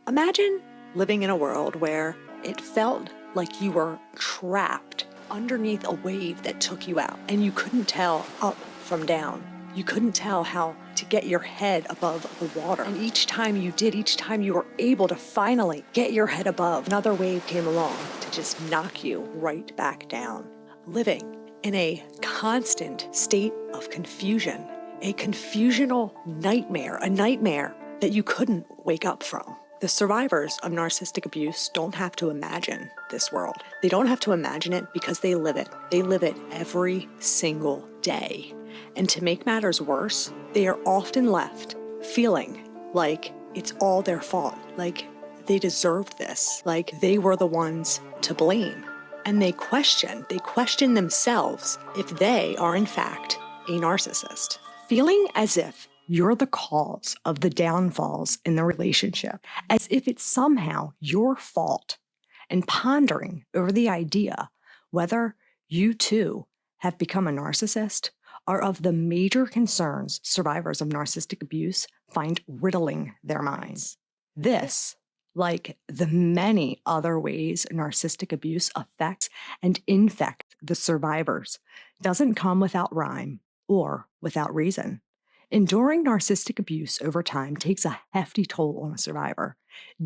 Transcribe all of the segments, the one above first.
Imagine living in a world where it felt like you were trapped underneath a wave that took you out, and you couldn't tell up from down. You couldn't tell how to get your head above the water. And each time you did, each time you were able to finally get your head above, another wave came along to just knock you right back down. Living in a constant state of confusion, a confusional nightmare, a nightmare that you couldn't wake up from. The survivors of narcissistic abuse don't have to imagine this world. They don't have to imagine it because they live it. They live it every single day. And to make matters worse, they are often left feeling like it's all their fault, like they deserved this, like they were the ones to blame. And they question themselves if they are in fact a narcissist. Feeling as if you're the cause of the downfalls in the relationship, as if it's somehow your fault, and pondering over the idea whether you too have become a narcissist are of the major concerns survivors of narcissistic abuse find riddling their minds. This, like the many other ways narcissistic abuse affects and infects the survivors, doesn't come without rhyme or without reason. Enduring narcissistic abuse over time takes a hefty toll on a survivor,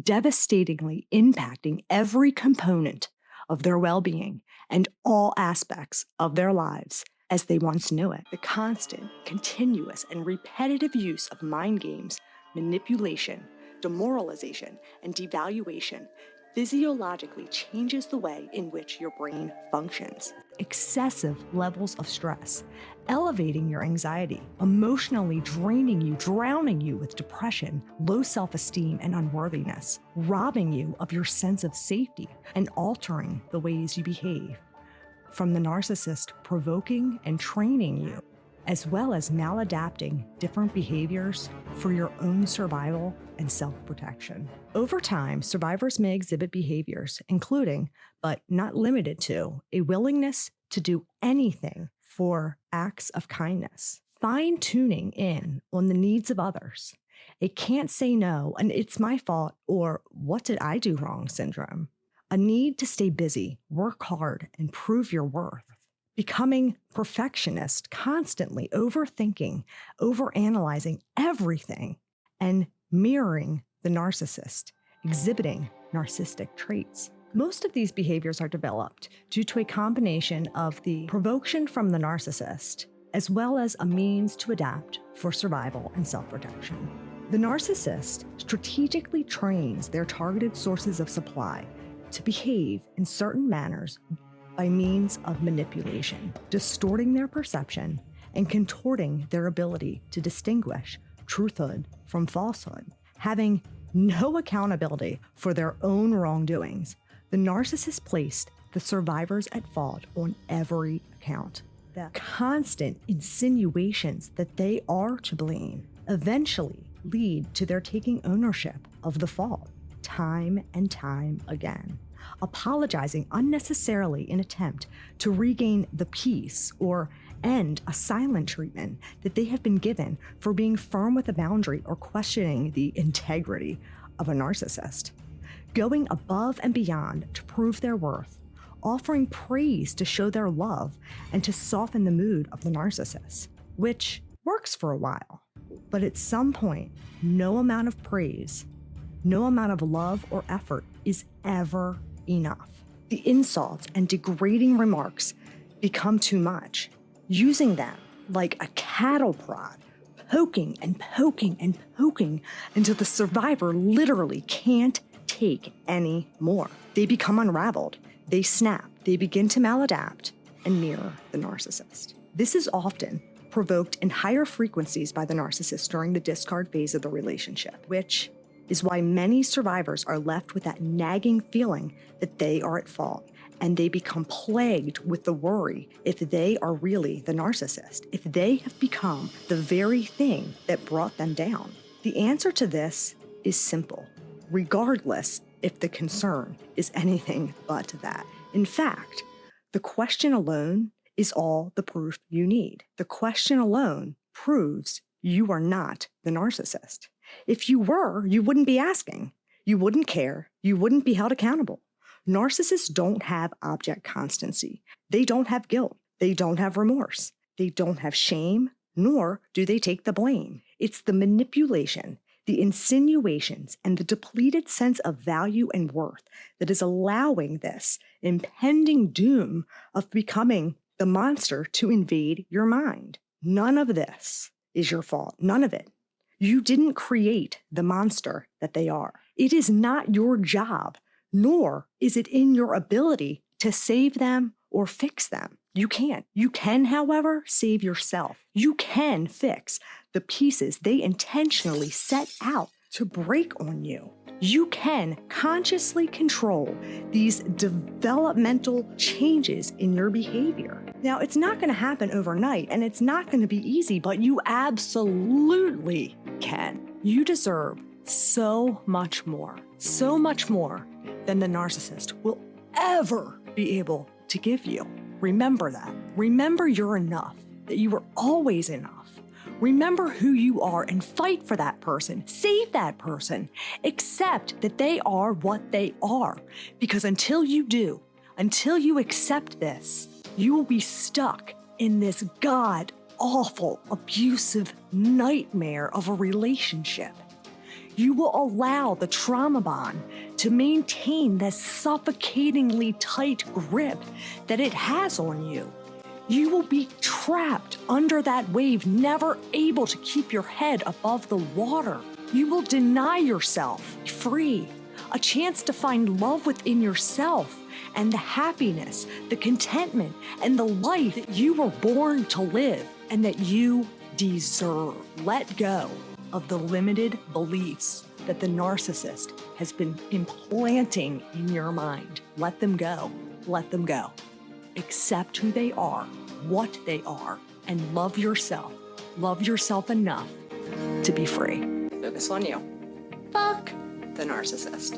devastatingly impacting every component of their well-being and all aspects of their lives as they once knew it. The constant, continuous, and repetitive use of mind games, manipulation, demoralization, and devaluation physiologically changes the way in which your brain functions. Excessive levels of stress, elevating your anxiety, emotionally draining you, drowning you with depression, low self-esteem, and unworthiness, robbing you of your sense of safety, and altering the ways you behave. From the narcissist provoking and training you, as well as maladapting different behaviors for your own survival and self-protection. Over time, survivors may exhibit behaviors, including, but not limited to, a willingness to do anything for acts of kindness, fine-tuning in on the needs of others, a can't say no, and it's my fault, or what did I do wrong syndrome, a need to stay busy, work hard, and prove your worth, becoming perfectionist, constantly overthinking, overanalyzing everything, and mirroring the narcissist, exhibiting narcissistic traits. Most of these behaviors are developed due to a combination of the provocation from the narcissist, as well as a means to adapt for survival and self-protection. The narcissist strategically trains their targeted sources of supply to behave in certain manners by means of manipulation, distorting their perception and contorting their ability to distinguish truthhood from falsehood. Having no accountability for their own wrongdoings, the narcissist placed the survivors at fault on every account. The constant insinuations that they are to blame eventually lead to their taking ownership of the fault time and time again, apologizing unnecessarily in attempt to regain the peace or end a silent treatment that they have been given for being firm with a boundary or questioning the integrity of a narcissist, going above and beyond to prove their worth, offering praise to show their love and to soften the mood of the narcissist, which works for a while. But at some point, no amount of praise, no amount of love or effort is ever enough. The insults and degrading remarks become too much, using them like a cattle prod, poking and poking and poking until the survivor literally can't take any more. They become unraveled, they snap, they begin to maladapt and mirror the narcissist. This is often provoked in higher frequencies by the narcissist during the discard phase of the relationship, which is why many survivors are left with that nagging feeling that they are at fault, and they become plagued with the worry if they are really the narcissist, if they have become the very thing that brought them down. The answer to this is simple, regardless if the concern is anything but that. In fact, the question alone is all the proof you need. The question alone proves you are not the narcissist. If you were, you wouldn't be asking. You wouldn't care. You wouldn't be held accountable. Narcissists don't have object constancy. They don't have guilt. They don't have remorse. They don't have shame, nor do they take the blame. It's the manipulation, the insinuations, and the depleted sense of value and worth that is allowing this impending doom of becoming the monster to invade your mind. None of this is your fault. None of it. You didn't create the monster that they are. It is not your job, nor is it in your ability to save them or fix them. You can't. You can, however, save yourself. You can fix the pieces they intentionally set out to break on you. You can consciously control these developmental changes in your behavior. Now, it's not going to happen overnight, and it's not going to be easy, but you absolutely can. You deserve so much more than the narcissist will ever be able to give you. Remember that. Remember you're enough, that you are always enough. Remember who you are and fight for that person. Save that person. Accept that they are what they are. Because until you do, until you accept this, you will be stuck in this god-awful, abusive nightmare of a relationship. You will allow the trauma bond to maintain this suffocatingly tight grip that it has on you. You will be trapped under that wave, never able to keep your head above the water. You will deny yourself free, a chance to find love within yourself and the happiness, the contentment, and the life that you were born to live and that you deserve. Let go of the limited beliefs that the narcissist has been implanting in your mind. Let them go. Let them go. Accept who they are, what they are, and love yourself. Love yourself enough to be free. Focus on you. Fuck the narcissist.